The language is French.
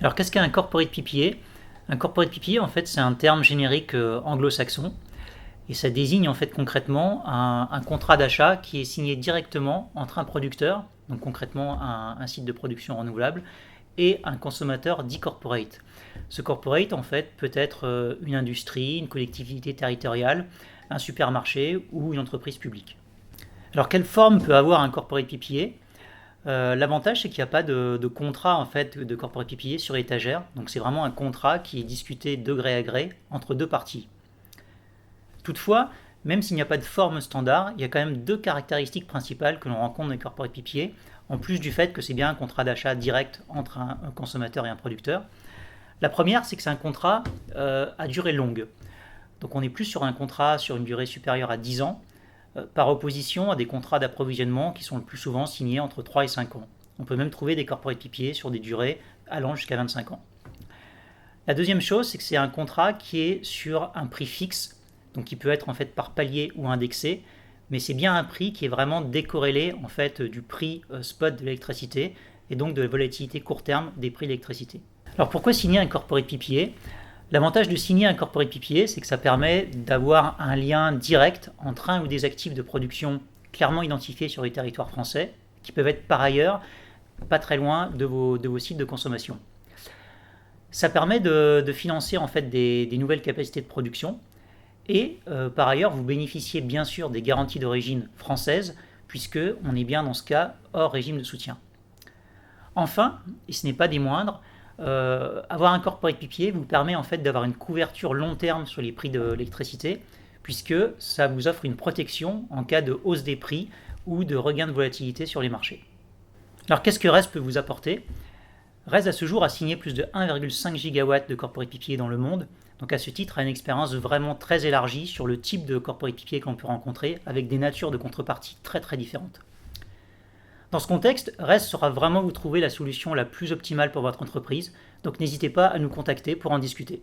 Alors qu'est-ce qu'un corporate PPA? Un corporate PPA, en fait, c'est un terme générique anglo-saxon et ça désigne en fait concrètement un contrat d'achat qui est signé directement entre un producteur, donc concrètement un site de production renouvelable, et un consommateur dit corporate. Ce corporate, en fait, peut être une industrie, une collectivité territoriale, un supermarché ou une entreprise publique. Alors, quelle forme peut avoir un corporate PPA? L'avantage, c'est qu'il n'y a pas de contrat en fait de corporate PPA sur étagère. Donc, c'est vraiment un contrat qui est discuté de gré à gré entre deux parties. Toutefois, même s'il n'y a pas de forme standard, il y a quand même deux caractéristiques principales que l'on rencontre dans les corporate PPA, en plus du fait que c'est bien un contrat d'achat direct entre un consommateur et un producteur. La première, c'est que c'est un contrat à durée longue. Donc on est plus sur un contrat sur une durée supérieure à 10 ans, par opposition à des contrats d'approvisionnement qui sont le plus souvent signés entre 3 et 5 ans. On peut même trouver des corporate PPA sur des durées allant jusqu'à 25 ans. La deuxième chose, c'est que c'est un contrat qui est sur un prix fixe, donc qui peut être en fait par palier ou indexé, mais c'est bien un prix qui est vraiment décorrélé en fait du prix spot de l'électricité et donc de la volatilité court terme des prix de l'électricité. Alors pourquoi signer un corporate PPA? L'avantage de signer un corporate PPA, c'est que ça permet d'avoir un lien direct entre un ou des actifs de production clairement identifiés sur les territoires français, qui peuvent être par ailleurs pas très loin de vos sites de consommation. Ça permet de financer en fait des nouvelles capacités de production et par ailleurs vous bénéficiez bien sûr des garanties d'origine française puisque on est bien dans ce cas hors régime de soutien. Enfin, et ce n'est pas des moindres, avoir un corporate PPA vous permet en fait d'avoir une couverture long terme sur les prix de l'électricité puisque ça vous offre une protection en cas de hausse des prix ou de regain de volatilité sur les marchés. Alors qu'est-ce que RES peut vous apporter? RES à ce jour a signé plus de 1,5 gigawatt de corporate PPA dans le monde, donc à ce titre a une expérience vraiment très élargie sur le type de corporate PPA qu'on peut rencontrer avec des natures de contrepartie très très différentes. Dans ce contexte, RES saura vraiment vous trouver la solution la plus optimale pour votre entreprise, donc n'hésitez pas à nous contacter pour en discuter.